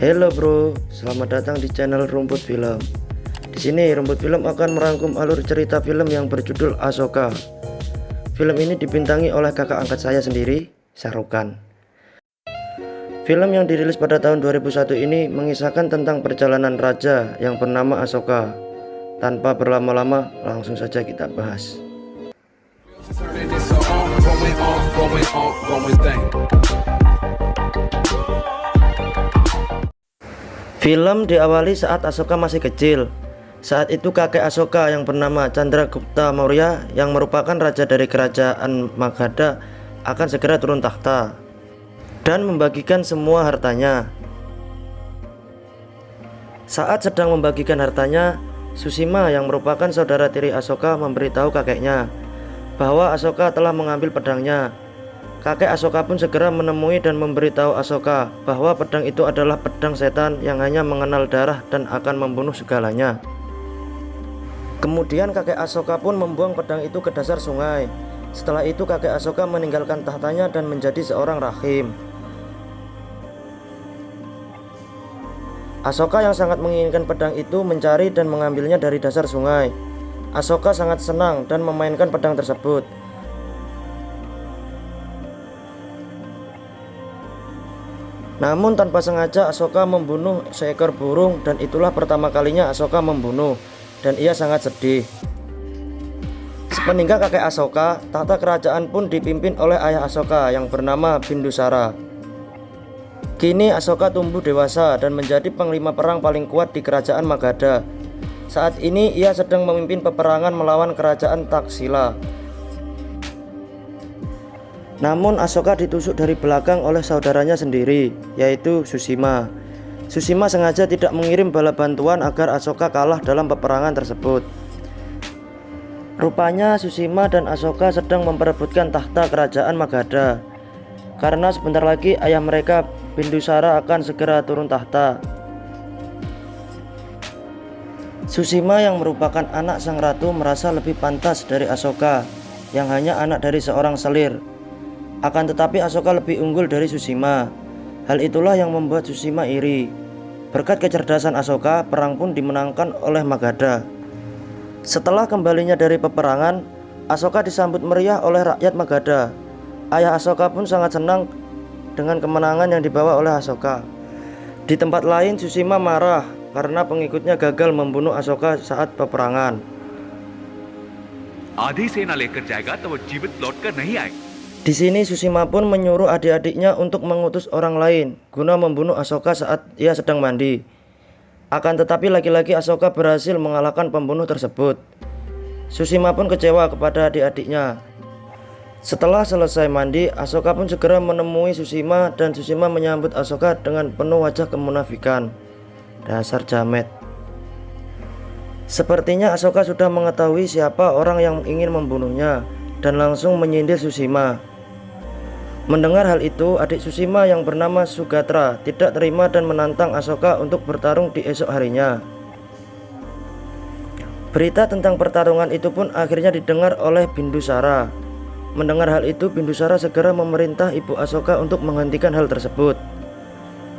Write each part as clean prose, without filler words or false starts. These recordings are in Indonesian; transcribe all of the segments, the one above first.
Halo bro, selamat datang di channel Rumput Film. Di sini Rumput Film akan merangkum alur cerita film yang berjudul Ahsoka. Film ini dibintangi oleh kakak angkat saya sendiri, Shah Rukh Khan. Film yang dirilis pada tahun 2001 ini mengisahkan tentang perjalanan raja yang bernama Ahsoka. Tanpa berlama-lama, langsung saja kita bahas. Film diawali saat Ahsoka masih kecil. Saat itu kakek Ahsoka yang bernama Chandragupta Maurya yang merupakan raja dari kerajaan Magadha akan segera turun takhta dan membagikan semua hartanya. Saat sedang membagikan hartanya, Susima yang merupakan saudara tiri Ahsoka memberitahu kakeknya bahwa Ahsoka telah mengambil pedangnya. Kakek Ahsoka pun segera menemui dan memberitahu Ahsoka bahwa pedang itu adalah pedang setan yang hanya mengenal darah dan akan membunuh segalanya. Kemudian kakek Ahsoka pun membuang pedang itu ke dasar sungai. Setelah itu kakek Ahsoka meninggalkan tahtanya dan menjadi seorang rahim. Ahsoka yang sangat menginginkan pedang itu mencari dan mengambilnya dari dasar sungai. Ahsoka sangat senang dan memainkan pedang tersebut. Namun tanpa sengaja Ahsoka membunuh seekor burung dan itulah pertama kalinya Ahsoka membunuh dan ia sangat sedih. Sepeninggal kakek Ahsoka, tahta kerajaan pun dipimpin oleh ayah Ahsoka yang bernama Bindusara. Kini Ahsoka tumbuh dewasa dan menjadi panglima perang paling kuat di kerajaan Magadha. Saat ini ia sedang memimpin peperangan melawan kerajaan Taksila. Namun Ahsoka ditusuk dari belakang oleh saudaranya sendiri, yaitu Susima. Susima sengaja tidak mengirim bala bantuan agar Ahsoka kalah dalam peperangan tersebut. Rupanya Susima dan Ahsoka sedang memperebutkan tahta kerajaan Magadha, karena sebentar lagi ayah mereka Bindusara akan segera turun tahta. Susima yang merupakan anak sang ratu merasa lebih pantas dari Ahsoka yang hanya anak dari seorang selir. Akan tetapi Ahsoka lebih unggul dari Susima. Hal itulah yang membuat Susima iri. Berkat kecerdasan Ahsoka, perang pun dimenangkan oleh Magadha. Setelah kembalinya dari peperangan, Ahsoka disambut meriah oleh rakyat Magadha. Ayah Ahsoka pun sangat senang dengan kemenangan yang dibawa oleh Ahsoka. Di tempat lain, Susima marah karena pengikutnya gagal membunuh Ahsoka saat peperangan. आधी सेना लेकर जाएगा तो वो जीवित लौटकर नहीं आएगा. Di sini Susima pun menyuruh adik-adiknya untuk mengutus orang lain guna membunuh Ahsoka saat ia sedang mandi. Akan tetapi lagi-lagi Ahsoka berhasil mengalahkan pembunuh tersebut. Susima pun kecewa kepada adik-adiknya. Setelah selesai mandi, Ahsoka pun segera menemui Susima dan Susima menyambut Ahsoka dengan penuh wajah kemunafikan. Dasar jamet. Sepertinya Ahsoka sudah mengetahui siapa orang yang ingin membunuhnya dan langsung menyindir Susima. Mendengar hal itu, adik Susima yang bernama Sugatra tidak terima dan menantang Ahsoka untuk bertarung di esok harinya. Berita tentang pertarungan itu pun akhirnya didengar oleh Bindusara. Mendengar hal itu, Bindusara segera memerintah ibu Ahsoka untuk menghentikan hal tersebut.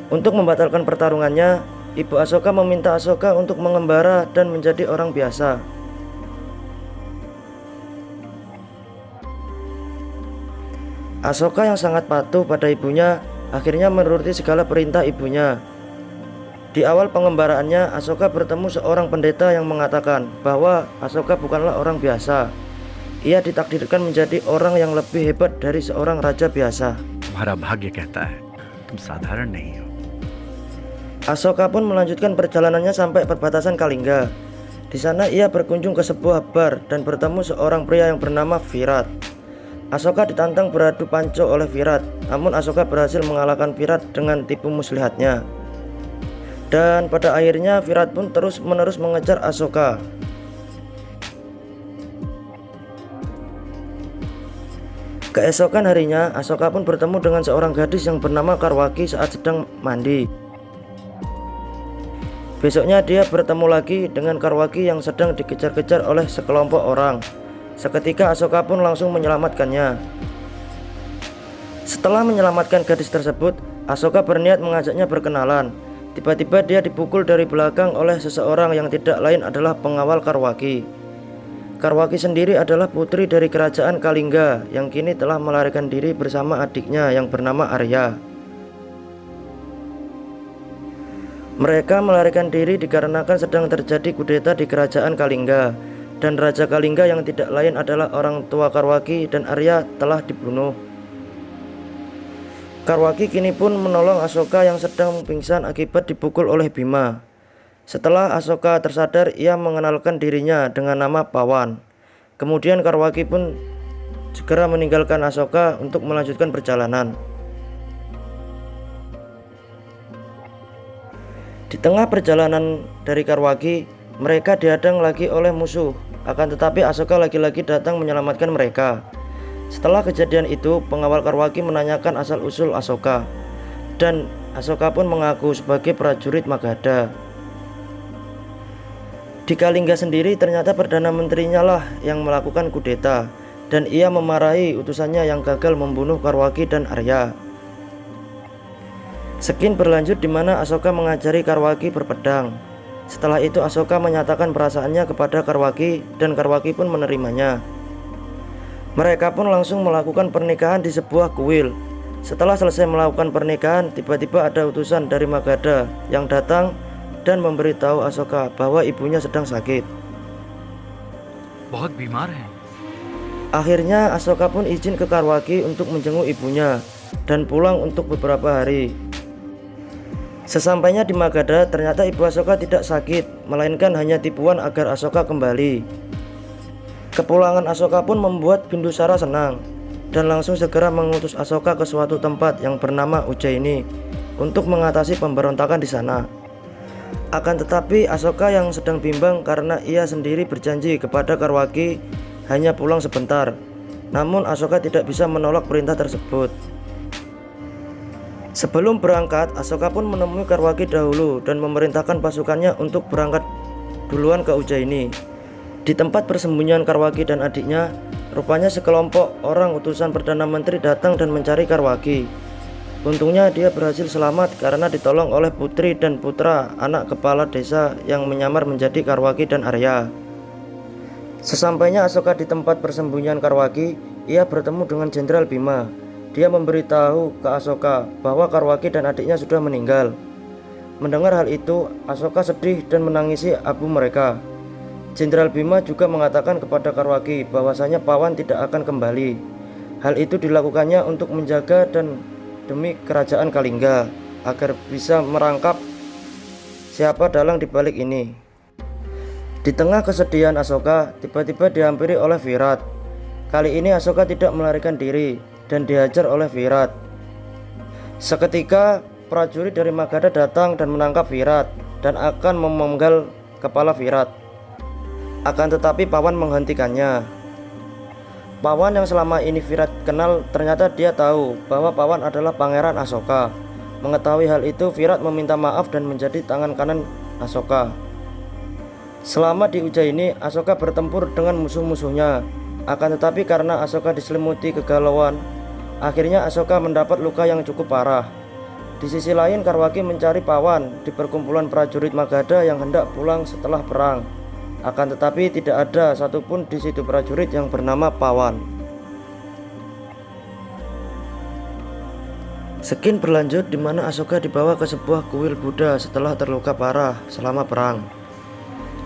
Untuk membatalkan pertarungannya, ibu Ahsoka meminta Ahsoka untuk mengembara dan menjadi orang biasa. Ahsoka yang sangat patuh pada ibunya akhirnya menuruti segala perintah ibunya. Di awal pengembaraannya, Ahsoka bertemu seorang pendeta yang mengatakan bahwa Ahsoka bukanlah orang biasa. Ia ditakdirkan menjadi orang yang lebih hebat dari seorang raja biasa. तुम्हारा भाग्य कहता है तुम साधारण नहीं हो. Ahsoka pun melanjutkan perjalanannya sampai perbatasan Kalingga. Di sana ia berkunjung ke sebuah bar dan bertemu seorang pria yang bernama Virat. Ahsoka ditantang beradu panco oleh Virat, namun Ahsoka berhasil mengalahkan Virat dengan tipu muslihatnya. Dan pada akhirnya Virat pun terus-menerus mengejar Ahsoka. Keesokan harinya, Ahsoka pun bertemu dengan seorang gadis yang bernama Karwaki saat sedang mandi. Besoknya dia bertemu lagi dengan Karwaki yang sedang dikejar-kejar oleh sekelompok orang. Seketika Ahsoka pun langsung menyelamatkannya. Setelah menyelamatkan gadis tersebut, Ahsoka berniat mengajaknya berkenalan. tiba-tiba dia dipukul dari belakang oleh seseorang yang tidak lain adalah pengawal Karwagi. Karwagi sendiri adalah putri dari kerajaan Kalingga yang kini telah melarikan diri bersama adiknya yang bernama Arya. Mereka melarikan diri dikarenakan sedang terjadi kudeta di kerajaan Kalingga, dan Raja Kalingga yang tidak lain adalah orang tua Karwagi dan Arya telah dibunuh. Karwagi kini pun menolong Asoka yang sedang pingsan akibat dipukul oleh Bima. Setelah Asoka tersadar, ia mengenalkan dirinya dengan nama Pawan. Kemudian Karwagi pun segera meninggalkan Asoka untuk melanjutkan perjalanan. Di tengah perjalanan dari Karwagi, mereka dihadang lagi oleh musuh. Akan tetapi Asoka lagi-lagi datang menyelamatkan mereka. Setelah kejadian itu, pengawal Karwagi menanyakan asal-usul Asoka, dan Asoka pun mengaku sebagai prajurit Magadha. Di Kalingga sendiri ternyata Perdana Menterinya lah yang melakukan kudeta, dan ia memarahi utusannya yang gagal membunuh Karwagi dan Arya. Skin berlanjut di mana Asoka mengajari Karwagi berpedang. Setelah itu Asoka menyatakan perasaannya kepada Karwagi, dan Karwagi pun menerimanya. Mereka pun langsung melakukan pernikahan di sebuah kuil. Setelah selesai melakukan pernikahan, tiba-tiba ada utusan dari Magadha yang datang dan memberitahu Asoka bahwa ibunya sedang sakit. बहुत बीमार है। Akhirnya Asoka pun izin ke Karwagi untuk menjenguk ibunya dan pulang untuk beberapa hari. Sesampainya di Magadha, ternyata ibu Asoka tidak sakit, melainkan hanya tipuan agar Asoka kembali. Kepulangan Asoka pun membuat Bindusara senang dan langsung segera mengutus Asoka ke suatu tempat yang bernama Ujjaini untuk mengatasi pemberontakan di sana. Akan tetapi Asoka yang sedang bimbang karena ia sendiri berjanji kepada Karwagi hanya pulang sebentar. Namun Asoka tidak bisa menolak perintah tersebut. Sebelum berangkat, Asoka pun menemui Karwagi dahulu dan memerintahkan pasukannya untuk berangkat duluan ke Ujjaini. Di tempat persembunyian Karwagi dan adiknya, rupanya sekelompok orang utusan Perdana Menteri datang dan mencari Karwagi. Untungnya dia berhasil selamat karena ditolong oleh putri dan putra anak kepala desa yang menyamar menjadi Karwagi dan Arya. Sesampainya Asoka di tempat persembunyian Karwagi, ia bertemu dengan Jenderal Bima. Dia memberitahu ke Asoka bahwa Karwagi dan adiknya sudah meninggal. Mendengar hal itu, Asoka sedih dan menangisi abu mereka. Jenderal Bima juga mengatakan kepada Karwagi bahwasanya Pawan tidak akan kembali. Hal itu dilakukannya untuk menjaga dan demi kerajaan Kalingga agar bisa merangkap siapa dalang di balik ini. Di tengah kesedihan Asoka, tiba-tiba dihampiri oleh Virat. Kali ini Asoka tidak melarikan diri dan dihajar oleh Virat. Seketika prajurit dari Magadha datang dan menangkap Virat dan akan memenggal kepala Virat. Akan tetapi Pawan menghentikannya. Pawan yang selama ini Virat kenal, ternyata dia tahu bahwa Pawan adalah Pangeran Asoka. Mengetahui hal itu, Virat meminta maaf dan menjadi tangan kanan Asoka. Selama di Ujjaini, Asoka bertempur dengan musuh-musuhnya. Akan tetapi karena Asoka diselimuti kegalauan, akhirnya Asoka mendapat luka yang cukup parah. Di sisi lain, Karwagi mencari Pawan di perkumpulan prajurit Magadha yang hendak pulang setelah perang. Akan tetapi tidak ada satupun di situ prajurit yang bernama Pawan. Skin berlanjut di mana Asoka dibawa ke sebuah kuil Buddha setelah terluka parah selama perang.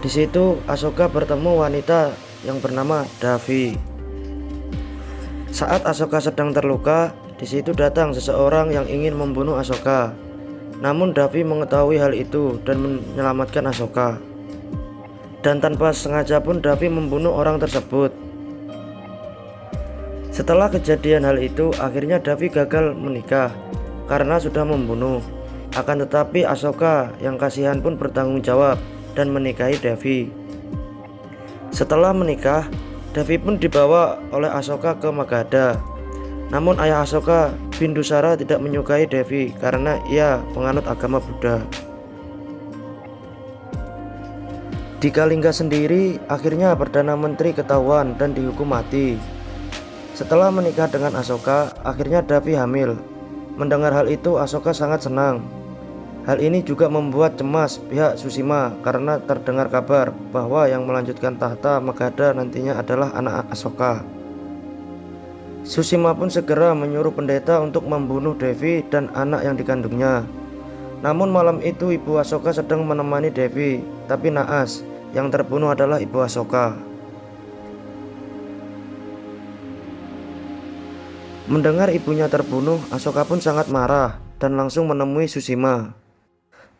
Di situ Asoka bertemu wanita yang bernama Davi. Saat Asoka sedang terluka, di situ datang seseorang yang ingin membunuh Asoka. Namun Davi mengetahui hal itu dan menyelamatkan Asoka. Dan tanpa sengaja pun Davi membunuh orang tersebut. Setelah kejadian hal itu, akhirnya Davi gagal menikah karena sudah membunuh. Akan tetapi Asoka yang kasihan pun bertanggung jawab dan menikahi Davi. Setelah menikah, Davi pun dibawa oleh Asoka ke Magadha. Namun ayah Asoka, Bindusara, tidak menyukai Davi karena ia penganut agama Buddha. Di Kalingga sendiri, akhirnya Perdana Menteri ketahuan dan dihukum mati. Setelah menikah dengan Asoka, akhirnya Davi hamil. Mendengar hal itu, Asoka sangat senang. Hal ini juga membuat cemas pihak Tsushima karena terdengar kabar bahwa yang melanjutkan tahta Magadha nantinya adalah anak Asoka. Tsushima pun segera menyuruh pendeta untuk membunuh Devi dan anak yang dikandungnya. Namun malam itu ibu Asoka sedang menemani Devi, tapi naas, yang terbunuh adalah ibu Asoka. Mendengar ibunya terbunuh, Asoka pun sangat marah dan langsung menemui Tsushima.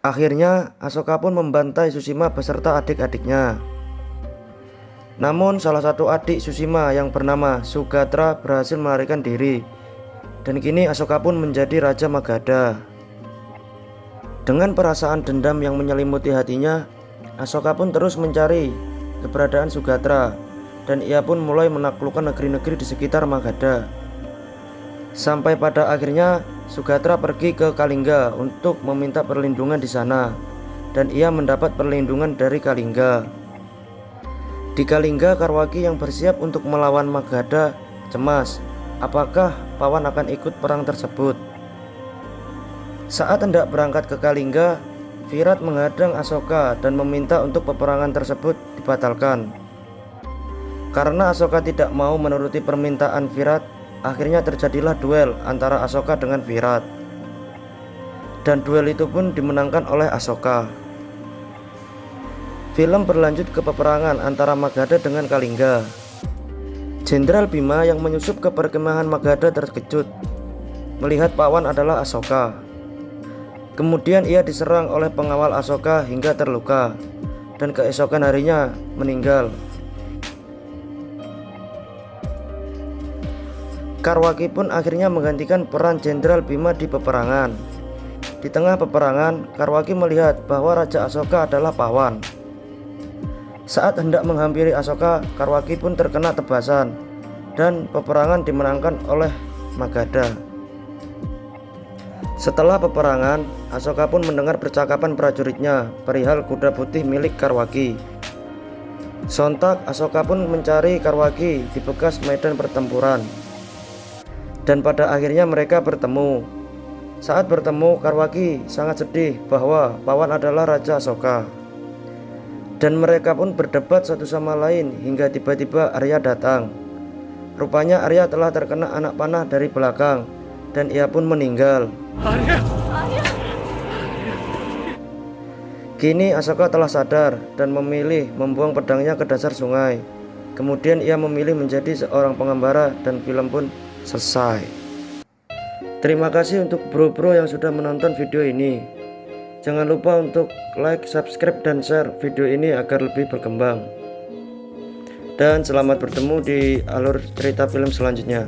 Akhirnya Asoka pun membantai Tsushima beserta adik-adiknya. Namun salah satu adik Tsushima yang bernama Sugatra berhasil melarikan diri, dan kini Asoka pun menjadi Raja Magadha. Dengan perasaan dendam yang menyelimuti hatinya, Asoka pun terus mencari keberadaan Sugatra, dan ia pun mulai menaklukkan negeri-negeri di sekitar Magadha. Sampai pada akhirnya Sugatra pergi ke Kalingga untuk meminta perlindungan di sana, dan ia mendapat perlindungan dari Kalingga. Di Kalingga, Karwagi yang bersiap untuk melawan Magadha cemas apakah Pawan akan ikut perang tersebut. Saat hendak berangkat ke Kalingga, Virat menghadang Asoka dan meminta untuk peperangan tersebut dibatalkan. Karena Asoka tidak mau menuruti permintaan Virat, akhirnya terjadilah duel antara Asoka dengan Virat, dan duel itu pun dimenangkan oleh Asoka. Film berlanjut ke peperangan antara Magadha dengan Kalingga. Jenderal Bima yang menyusup ke perkemahan Magadha terkejut melihat Pawan adalah Asoka. Kemudian ia diserang oleh pengawal Asoka hingga terluka, dan keesokan harinya meninggal. Karwagi pun akhirnya menggantikan peran Jenderal Bima di peperangan. Di tengah peperangan, Karwagi melihat bahwa Raja Asoka adalah Pawan. Saat hendak menghampiri Asoka, Karwagi pun terkena tebasan, dan peperangan dimenangkan oleh Magadha. Setelah peperangan, Asoka pun mendengar percakapan prajuritnya perihal kuda putih milik Karwagi. Sontak Asoka pun mencari Karwagi di bekas medan pertempuran, dan pada akhirnya mereka bertemu. Saat bertemu, Karwagi sangat sedih bahwa Pawan adalah Raja Asoka, dan mereka pun berdebat satu sama lain hingga tiba-tiba Arya datang. Rupanya Arya telah terkena anak panah dari belakang, dan ia pun meninggal. Kini Asoka telah sadar dan memilih membuang pedangnya ke dasar sungai. Kemudian ia memilih menjadi seorang pengembara, dan film pun selesai. Terima kasih untuk bro-bro yang sudah menonton video ini. Jangan lupa untuk like, subscribe, dan share video ini agar lebih berkembang. Dan selamat bertemu di alur cerita film selanjutnya.